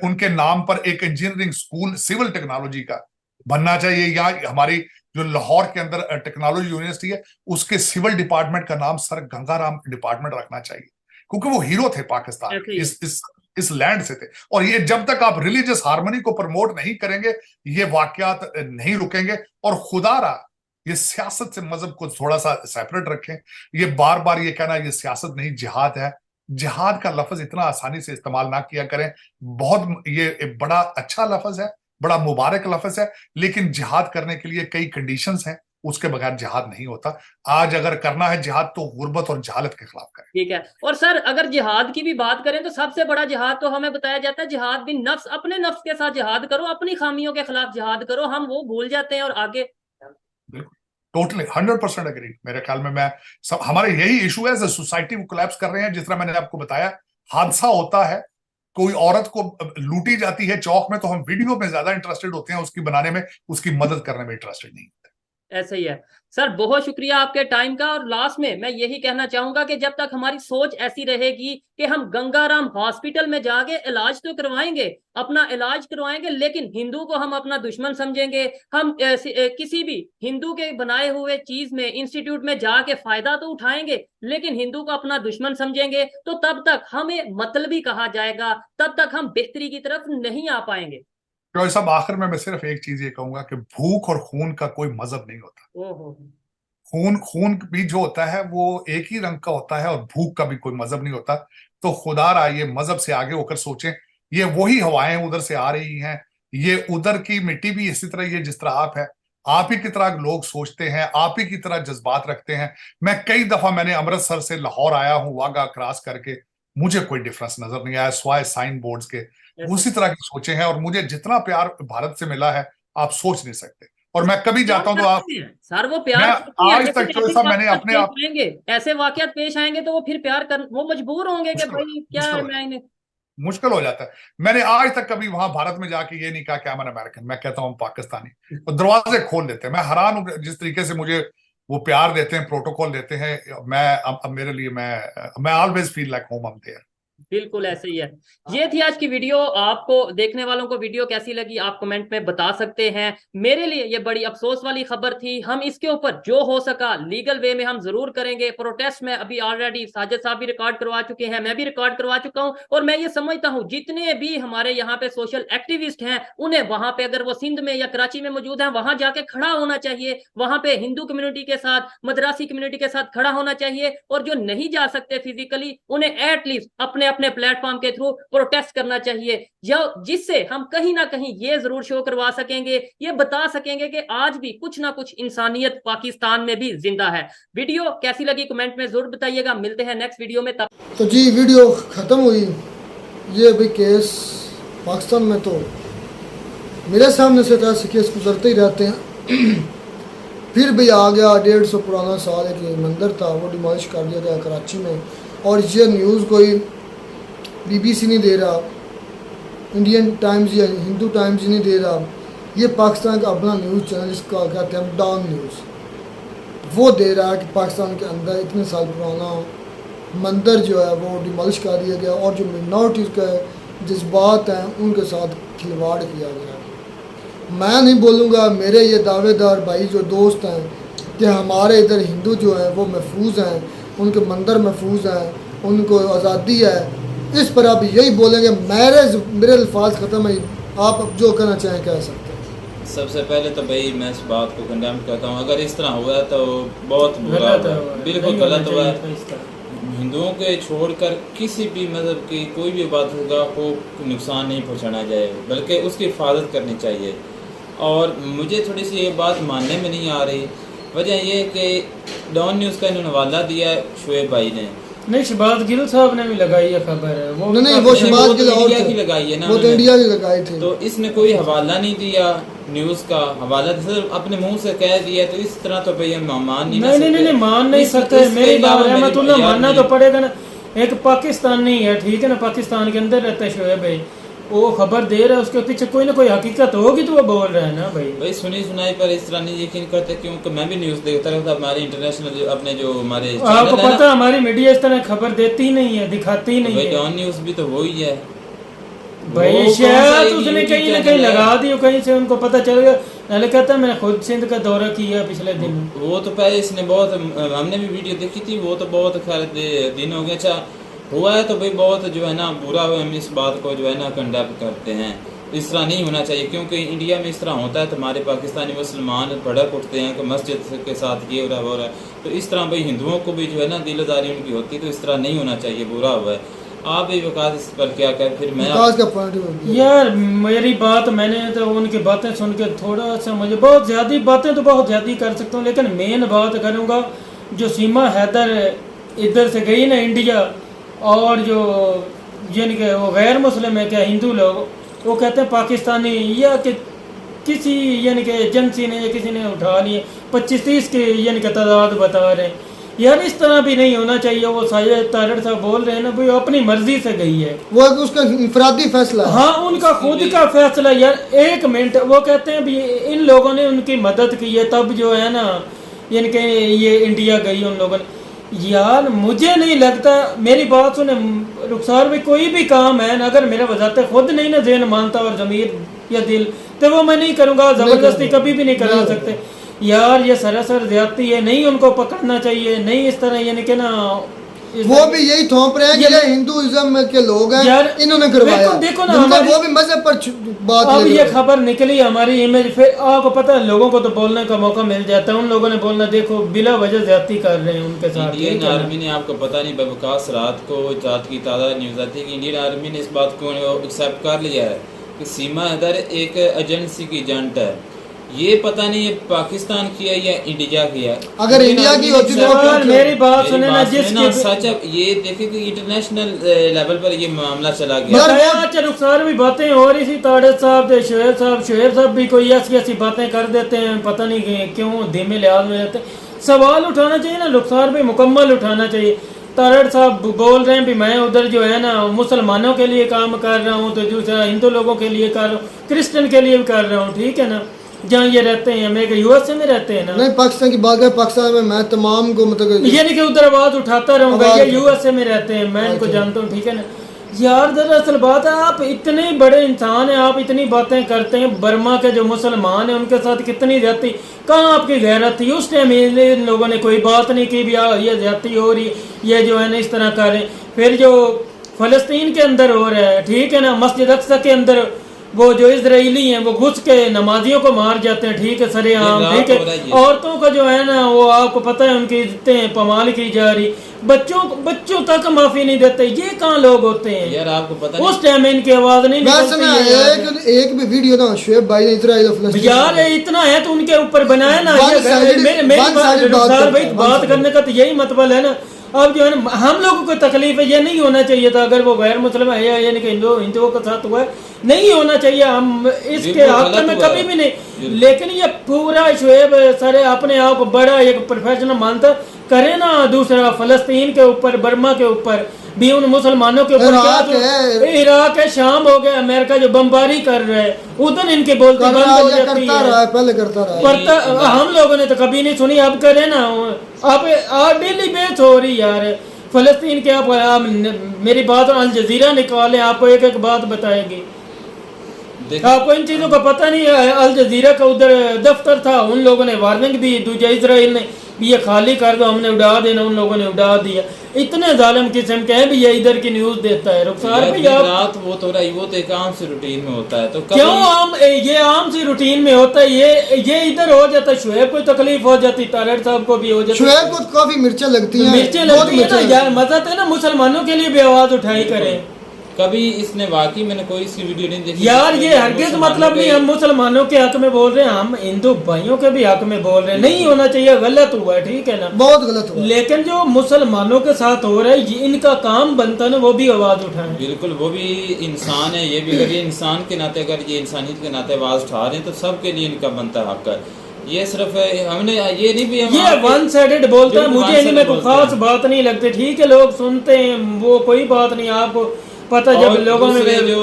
उनके नाम पर एक इंजीनियरिंग स्कूल सिविल टेक्नोलॉजी का बनना चाहिए, या हमारी जो लाहौर के अंदर टेक्नोलॉजी यूनिवर्सिटी है उसके सिविल डिपार्टमेंट का नाम सर गंगाराम डिपार्टमेंट रखना चाहिए, क्योंकि वो हीरो थे पाकिस्तान के, इस लैंड से थे। और ये जब तक आप रिलीजियस हार्मनी को प्रमोट नहीं करेंगे, ये वाकयात नहीं रुकेंगे। और खुदारा ये सियासत से मजहब को थोड़ा सा सेपरेट रखें। ये बार बार ये कहना ये सियासत नहीं जिहाद है, जिहाद का लफ्ज इतना आसानी से इस्तेमाल ना किया करें। बहुत ये बड़ा अच्छा लफ्ज है, बड़ा मुबारक लफ्ज है, लेकिन जिहाद करने के लिए कई कंडीशंस हैं, उसके बगैर जिहाद नहीं होता। आज अगर करना है जिहाद तो गुर्बत और जहालत के खिलाफ करें।
ठीक है। और सर अगर जिहाद की भी बात करें तो सबसे बड़ा जिहाद तो हमें बताया जाता है जिहाद भी नफ्स, अपने नफ्स के साथ जिहाद करो, अपनी खामियों के खिलाफ जिहाद करो। हम वो भूल जाते हैं और आगे।
बिल्कुल, टोटली 100% एग्री। मेरे ख्याल में हमारे यही इशू है, सोसाइटी को कोलैप्स कर रहे हैं। जिस तरह मैंने आपको बताया, हादसा होता है, कोई औरत को लूटी जाती है चौक में, तो हम वीडियो में ज्यादा इंटरेस्टेड होते हैं उसकी बनाने में, उसकी मदद करने में इंटरेस्टेड नहीं होते।
ऐसे ही है सर। बहुत शुक्रिया आपके टाइम का। और लास्ट में मैं यही कहना चाहूंगा कि जब तक हमारी सोच ऐसी रहेगी कि हम गंगाराम हॉस्पिटल में जाके इलाज तो करवाएंगे, अपना इलाज करवाएंगे, लेकिन हिंदू को हम अपना दुश्मन समझेंगे, हम किसी भी हिंदू के बनाए हुए चीज में, इंस्टीट्यूट में जाके फायदा तो उठाएंगे, लेकिन हिंदू को अपना दुश्मन समझेंगे, तो तब तक हमें मतलबी कहा जाएगा, तब तक हम बेहतरी की तरफ नहीं आ पाएंगे।
तो सब आखिर में मैं सिर्फ एक चीज ये कहूंगा कि भूख और खून का कोई मजहब नहीं होता।
ओहो।
खून खून भी जो होता है वो एक ही रंग का होता है, और भूख का भी कोई मजहब नहीं होता। तो खुदारा ये मजहब से आगे होकर सोचें, ये वही हवाएं उधर से आ रही हैं, ये उधर की मिट्टी भी इसी तरह, ये जिस तरह आप है, आप ही की तरह लोग सोचते हैं, आप ही की तरह जज्बात रखते हैं। मैं कई दफा मैंने अमृतसर से लाहौर आया हूं वाघा क्रॉस करके, मुझे कोई डिफरेंस नजर नहीं आया स्वाय साइन बोर्ड्स के। उसी तरह की सोचे हैं, और मुझे जितना प्यार भारत से मिला है आप सोच नहीं सकते। और मैं कभी जाता हूं तो आप,
सर वो
मैं
प्यार
आज तक जो साहब मैंने अपने आप,
ऐसे वाकयात पेश आएंगे तो वो फिर प्यार कर, वो मजबूर होंगे कि भाई क्या है, मैं इन्हें
मुश्किल हो जाता है। मैंने आज तक कभी वहां भारत में जाके ये नहीं कहा कि मैं अमेरिकन, मैं कहता हूं पाकिस्तानी। तो दरवाजे खोल देते हैं। मैं हैरान हूं जिस तरीके से मुझे वो प्यार देते हैं, प्रोटोकॉल देते हैं। मैं अब मेरे लिए मैं always feel like home I am there.
बिल्कुल ऐसे ही है। ये थी आज की वीडियो। आपको देखने वालों को वीडियो कैसी लगी आप कमेंट में बता सकते हैं। मेरे लिए ये बड़ी अफसोस वाली खबर थी। हम इसके ऊपर जो हो सका लीगल वे में हम जरूर करेंगे। प्रोटेस्ट में अभी ऑलरेडी साजिद साहब भी रिकॉर्ड करवा चुके हैं, मैं भी रिकॉर्ड करवा चुका हूं। और मैं ये समझता हूं जितने भी हमारे यहाँ पे सोशल एक्टिविस्ट हैं, उन्हें वहां पे अगर वो सिंध में या कराची में मौजूद है, वहां जाके खड़ा होना चाहिए। वहां पे हिंदू कम्युनिटी के साथ, मद्रासी कम्युनिटी के साथ खड़ा होना चाहिए। और जो नहीं जा सकते फिजिकली, उन्हें एटलीस्ट अपने अपने प्लेटफॉर्म के थ्रू प्रोटेस्ट करना चाहिए, या जिससे हम कहीं ना कहीं ये जरूर शो करवा सकेंगे, ये बता सकेंगे कि आज भी कुछ ना कुछ इंसानियत पाकिस्तान में भी जिंदा है। वीडियो कैसी लगी कमेंट में जरूर बताइएगा। मिलते हैं नेक्स्ट वीडियो में। तब
तो जी वीडियो ख़त्म हुई। ये अभी केस पाकिस्तान में तो मेरे सामने से तो ऐसे केस गुजरते ही रहते हैं। फिर भी आ गया 150 पुराना साल एक मंदिर था, वो डिमोलिश कर दिया गया कराची में। और ये न्यूज़ कोई BBC नहीं दे रहा, इंडियन टाइम्स या हिंदू टाइम्स नहीं दे रहा, ये पाकिस्तान का अपना न्यूज़ चैनल जिसका कहते हैं डॉन न्यूज़, वो दे रहा है कि पाकिस्तान के अंदर इतने साल पुराना मंदिर जो है वो डिमोलिश कर दिया गया, और जो मिनॉरिटीज़ के जज्बात हैं उनके साथ खिलवाड़ किया गया। मैं नहीं बोलूँगा, मेरे ये दावेदार भाई जो दोस्त हैं कि हमारे इधर हिंदू जो हैं वो महफूज हैं, उनके मंदिर महफूज हैं, उनको आज़ादी है, इस पर आप यही बोलेंगे। मेरे अल्फाज ख़त्म है, आप अब जो कहना चाहें कह सकते हैं।
सबसे पहले तो भाई मैं इस बात को कंडेम करता हूँ। अगर इस तरह हुआ तो बहुत बुरा हुआ, बिल्कुल गलत हुआ। हिंदुओं के छोड़कर किसी भी मज़हब की कोई भी इबादत गाह को नुकसान नहीं पहुँचाना जाए, बल्कि उसकी हिफाजत करनी चाहिए। और मुझे थोड़ी सी ये बात मानने में नहीं आ रही। वजह यह कि डॉन न्यूज़ का इन्होंने हवाला दिया है शुएब भाई ने,
नहीं शहबाज गिल साहब ने भी लगाई है खबर है, वो
नहीं वो शहबाज गिल
इंडिया की लगाई है ना,
वो तो इंडिया की लगाई थी।
तो इसने कोई हवाला नहीं दिया न्यूज़ का, हवाला सिर्फ अपने मुंह से कह दिया। तो इस तरह तो भैया मान नहीं
नहीं मान नहीं सकते। मेरी बात रहमतुल्लाह मानना तो पड़ेगा ना। एक पाकिस्तानी है, ठीक है ना, पाकिस्तान के अंदर रहता है शोएब भाई, वो खबर दे रहा है, उसके पीछे कोई ना कोई हकीकत होगी तो वो बोल रहा है ना भाई
सुनी सुनाई पर इस तरह नहीं यकीन करते, क्योंकि मैं भी न्यूज़ देखता रहता। हमारे इंटरनेशनल अपने जो हमारे
आपको पता हमारी मीडिया इस तरह खबर देती ही नहीं है, दिखाती ही नहीं है।
डॉन न्यूज़ भी तो वही है
भाई, शायद उसने कहीं ना कहीं लगा दी, कहीं से उनको पता चल गया। नाले कहता है मैंने खुद सिंध का दौरा किया पिछले दिन।
वो तो पहले इसने बहुत, हमने भी वीडियो देखी थी, वो तो बहुत खैर दिन हो गया। अच्छा हुआ है तो भाई बहुत जो है ना बुरा हुआ, हम इस बात को जो है ना कंडेम करते हैं। इस तरह नहीं होना चाहिए, क्योंकि इंडिया में इस तरह होता है तो हमारे पाकिस्तानी मुसलमान भड़क उठते हैं कि मस्जिद के साथ ये हो रहा है। तो इस तरह भाई हिंदुओं को भी जो है ना दिलदारी उनकी होती है, तो इस तरह नहीं होना चाहिए, बुरा हुआ है। आप भी विकास इस पर क्या कर, फिर मैं
यार मेरी बात, मैंने तो उनकी बातें सुन के थोड़ा सा मुझे बहुत ज़्यादा बातें तो बहुत ज़्यादा कर सकता हूँ, लेकिन मेन बात करूँगा जो सीमा हैदर इधर से गई ना इंडिया, और जो जिनके वो गैर मुस्लिम है क्या हिंदू लोग, वो कहते हैं पाकिस्तानी, या कि किसी यानी कि एजेंसी ने या किसी ने उठा लिए 25-30 के यानी कि तादाद बता रहे हैं। यार इस तरह भी नहीं होना चाहिए। वो साजिद तारड़ साहब बोल रहे हैं ना भाई, अपनी मर्जी से गई है,
वो एक उसका इंफरादी फैसला है।
हाँ उनका खुद का फैसला। यार एक मिनट, वो कहते हैं भी इन लोगों ने उनकी मदद की है तब जो है ना इनके ये इंडिया गई उन लोगों ने। यार मुझे नहीं लगता, मेरी बात सुने रुखसार भाई, कोई भी काम है ना अगर मेरा वजाते खुद नहीं ना ज़हन मानता और ज़मीर या दिल, तो वो मैं नहीं करूँगा, ज़बरदस्ती कभी भी नहीं करा सकते। यार ये सरासर ज्यादती है, नहीं उनको पकड़ना चाहिए, नहीं इस तरह यानी कि ना
वो भी यही थोप रहे हैं कि ये हिंदुइज्म के लोग हैं,
यार
इन्होंने करवाया।
देखो ना
वो भी मजहब पर बात
अब ये खबर निकली हमारी इमेज, फिर आपको पता है लोगों को तो बोलने का मौका मिल जाता है, उन लोगों ने बोलना देखो बिला वजह ज्यादती कर रहे हैं उनके साथ।
इंडियन आर्मी ने, आपको पता नहीं बवकास रात को रात की ताज़ा न्यूज़ आती है कि इंडियन आर्मी ने इस बात को एक्सेप्ट कर लिया है कि सीमा हैदर एक एजेंसी की एजेंट है। ये पता नहीं ये पाकिस्तान की है या इंडिया की है।
अगर इंडिया की होती तो
मेरी बात सुने ना, जिसकी
सच ये देखे कि इंटरनेशनल लेवल पर ये मामला चला गया।
अच्छा रुखसार भी बातें हो रही थी, ताड़े साहब थे, शोएब साहब भी कोई ऐसी ऐसी बातें कर देते हैं, पता नहीं क्यों धीमे लिहाज में रहते हैं। सवाल उठाना चाहिए ना रुखसार भी, मुकम्मल उठाना चाहिए। तारड़ साहब बोल रहे हैं भी मैं उधर जो है ना मुसलमानों के लिए काम कर रहा हूँ, तो दूसरा हिंदू लोगों के लिए कर रहा हूँ, क्रिश्चियन के लिए भी कर रहा हूँ, ठीक है ना, जहाँ ये रहते हैं, अमेरिका यूएसए में रहते हैं ना।
नहीं पाकिस्तान की बात है, पाकिस्तान में मैं तमाम को मतलब
ये नहीं कि उधर आवाज उठाता रहूंगा, ये यूएसए में रहते हैं, मैं इनको जानता हूँ, ठीक है ना। यार दरअसल बात है, आप इतने बड़े इंसान हैं, आप इतनी बातें करते हैं, बर्मा के जो मुसलमान हैं उनके साथ कितनी ज्यादती, कहाँ आपकी गैरत थी उस टाइम? इन लोगों ने कोई बात नहीं की भी ये ज्यादती हो रही, ये जो है ना इस तरह कर रहे हैं। फिर जो फलस्तीन के अंदर हो रहा है, ठीक है ना, मस्जिद अक्सा के अंदर वो जो इजराइली हैं वो घुस के नमाजियों को मार जाते हैं, ठीक है, सरेआम, ठीक है। औरतों का जो है ना वो आपको पता है उनकी इज्जतें पमाल की जा रही, बच्चों तक माफी नहीं देते। ये कहाँ लोग होते हैं
यार, आपको पता
उस टाइम इनकी आवाज नहीं
निकलती। एक भी वीडियो ना शोएब भाई ने इजराइल
यार इतना है तो उनके ऊपर बनाया ना। भाई बात करने का तो यही मतलब है ना। अब जो है ना हम लोगों को तकलीफ है, ये नहीं होना चाहिए था। अगर वो गैर मुस्लिम है यानी कि हिंदुओं के साथ हुआ है, नहीं होना चाहिए, हम इसके हक में कभी भी नहीं। लेकिन ये पूरा शोएब सर अपने आप को बड़ा एक प्रोफेशनल मानता, करे ना दूसरा फलस्तीन के ऊपर, बर्मा के ऊपर भी, उन मुसलमानों के ऊपर, इराक है, शाम हो गया, अमेरिका जो बमबारी कर रहे हैं, उधर इनके बोलते बंद हो जाती है,
पहले करता रहा।
हम लोगों ने तो कभी नहीं सुनी, अब करे ना। अब डेली बेच हो रही यार फलस्तीन के। आप मेरी बात अल जजीरा निकाले, आपको एक एक बात बताएगी। आपको इन चीजों का पता नहीं है। अल जजीरा का उधर दफ्तर था, उन लोगों ने वार्निंग दी, दूसरा इसराइल ने भी ये खाली कर दो, हमने उड़ा देना, उन लोगों ने उड़ा दिया। इतने जालिम किस्म के हैं भी ये इधर की न्यूज देता है। रुखसार भाई आप
रात वो तो एक आम सी रूटीन में होता है, तो
क्यों आम, ये आम सी रूटीन में होता है, ये इधर हो जाता है। शोएब को तकलीफ हो जाती, तारड़ साहब को भी हो जाती,
शोएब को काफी मिर्चें लगती हैं,
मिर्चें लगती है ना यार। मजा है ना मुसलमानों के लिए भी आवाज उठाई करें।
कभी इसने वाकई मैंने कोई इसकी वीडियो नहीं देखी
यार। ये हरगिज मतलब नहीं हम मुसलमानों के हक में बोल रहे हैं, हम हिंदू भाइयों के भी हक में बोल रहे हैं। नहीं होना चाहिए, गलत हुआ है, ठीक है ना,
बहुत गलत हुआ।
लेकिन जो मुसलमानों के साथ हो रहा है, इनका काम बनता है ना वो भी आवाज उठाएं।
बिल्कुल, वो भी इंसान है, ये भी, अगर ये इंसान के नाते, अगर ये इंसानियत के नाते आवाज उठा रहे हैं तो सबके लिए इनका बनता हक है। ये सिर्फ हमने ये नहीं भी
ये वन साइडेड बोलता है, मुझे इनमें कोई खास बात नहीं लगती, ठीक है, लोग सुनते हैं, वो कोई बात नहीं। आपको पता जब लोगों में
जो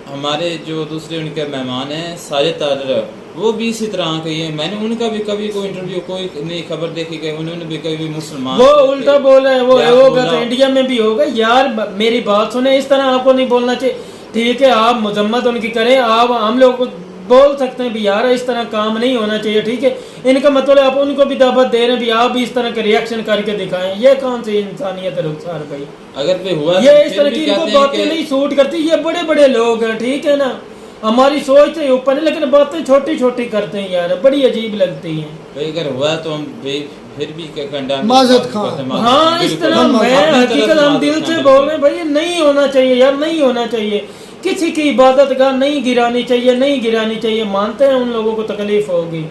हमारे जो दूसरे उनके मेहमान हैं साजिद तारड़, वो भी इसी तरह के हैं। मैंने उनका भी कभी कोई इंटरव्यू, कोई नई खबर देखी गई, उन्होंने भी कभी मुसलमान
वो उल्टा बोल रहे हैं, वो होगा तो इंडिया में भी होगा। यार मेरी बात सुने, इस तरह आपको नहीं बोलना चाहिए, ठीक है, आप मजम्मत उनकी करें, आप हम लोग बोल सकते हैं भी यार इस तरह काम नहीं होना चाहिए, ठीक है। इनका मतलब आप उनको भी दावत दे रहे हैं भी आप भी इस तरह के रिएक्शन करके दिखाएं। ये कौन सी इंसानियत है रुखसार भाई?
अगर भी हुआ
ये इस तरह की इनको बातें नहीं सूट करती। ये बड़े बड़े लोग हैं, ठीक है ना, हमारी सोच से ऊपर है, लेकिन बातें छोटी छोटी करते हैं यार, बड़ी अजीब लगती हैं
भाई। अगर हुआ तो हम फिर भी
माजिद खान,
हाँ इस तरह मैं हकीकत हम दिल से बोल रहे हैं भाई, नहीं होना चाहिए यार, नहीं होना चाहिए। किसी की इबादत गाह नहीं गिरानी चाहिए, नहीं गिरानी चाहिए। मानते हैं उन लोगों को तकलीफ होगी।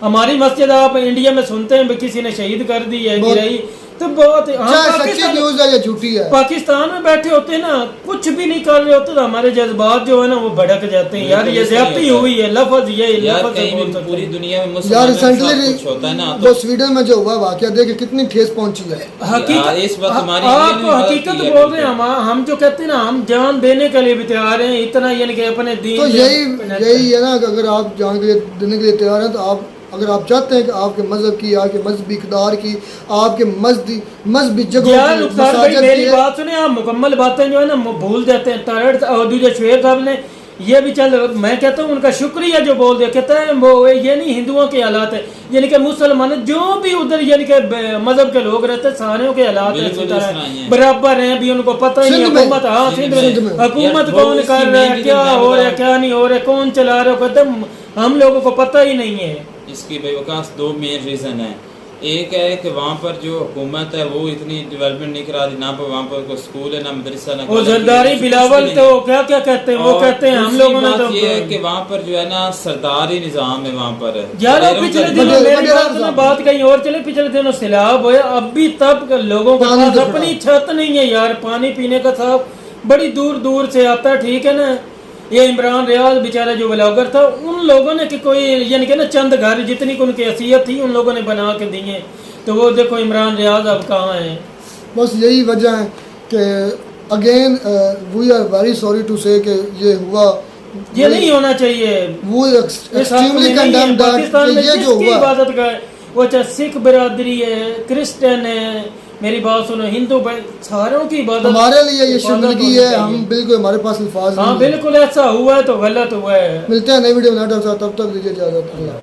हमारी मस्जिद आप इंडिया में सुनते हैं किसी ने शहीद कर दी है, गिराई, तो बहुत हम
चाहे सच्ची
पाकिस्तान
न्यूज है या झूठी है,
पाकिस्तान में बैठे होते ना, कुछ भी नहीं कर रहे होते तो हमारे जज्बात जो है ना वो भड़क जाते हैं। यार ये ज्यादती हुई है, लफ्ज ये
यार
लफ्ज से
कहीं
बोल
भी
सकते
पूरी
हैं।
दुनिया में
यार
मुसलमानों के साथ
रिसेंटली
कुछ होता है ना
वो स्वीडन में जो हुआ वाकया देख के कितनी ठेस पहुंची है।
हकीकत
इस वक्त हमारी
आप
इंडिया ने
हकीकत
मदद की है
बोल रहे हैं। हम जो कहते हैं ना, हम जान देने के लिए भी तैयार हैं, इतना यानी कि अपने दीन
तो
से
यही है ना कि अगर आप जान के लिए देने के लिए तैयार हैं, तो आप अगर आप चाहते हैं कि आपके मजहब की, आपके मजहबी इक़्तिदार की, आपके मजहबी जगहों
यार
की,
रुखसार भाई
मसाजिद
मेरी
की,
बात सुने, आप मुकम्मल बातें जो है ना भूल जाते हैं। तरड़ और दूसरे शुएब साहब ने ये भी चल, मैं कहता हूँ उनका शुक्रिया जो बोल दिया, कहता है वो ये नहीं हिंदुओं के हालात है, यानी कि मुसलमान जो भी उधर यानी कि मजहब के लोग रहते हैं सारों के हालात है इसी तरह बराबर हैं। भी उनको पता ही नहीं हुकूमत, हाँ सिंध में हुकूमत कौन कर रहा है, क्या हो रहा है क्या नहीं हो रहा है, कौन चला रहा है, कहते हम लोगों को पता ही नहीं है।
इसकी बेवकास दो मेन रीज़न है। एक है कि वहाँ पर जो हुकूमत है वो इतनी डेवलपमेंट नहीं करा रही, ना पर वहाँ पर कोई स्कूल है ना मदरसा ना
वो जरदारी बिलावल तो क्या क्या कहते हैं, वो कहते हैं हम लोगों ने तो
ये है कि वहाँ पर जो है ना सरदारी निज़ाम है वहाँ पर।
यार पिछले दिनों मेरी बात कहीं और चले, पिछले दिनों सैलाब हुए, अब भी तब लोगों के पास अपनी छत नहीं है यार, पानी पीने का साफ बड़ी दूर दूर से आता है, ठीक है ना। ये इमरान रियाज बेचारा जो ब्लॉगर था, उन लोगों ने कि कोई यानी कि ना चंद घर जितनी उनकी हैसियत थी उन लोगों ने बना के दिए, तो वो देखो इमरान रियाज अब कहाँ है।
बस यही वजह है कि again we are very sorry to say कि ये हुआ,
ये नहीं होना चाहिए।
वो एक्सट्रीमली कंडेम्ड
पाकिस्तान में
ये जो
जिसकी
हुआ,
इबादत का वो चाहे सिख बिरादरी है, क्रिश्चियन है, मेरी बात सुनो, हिंदू भाई सारों की इबादत
हमारे लिए ये शर्मिंदगी है। हम बिल्कुल, हमारे पास अल्फाज
हाँ
नहीं है।
बिल्कुल ऐसा हुआ है तो गलत हुआ है।
मिलते हैं नई वीडियो में, तब तक दीजिए इजाजत।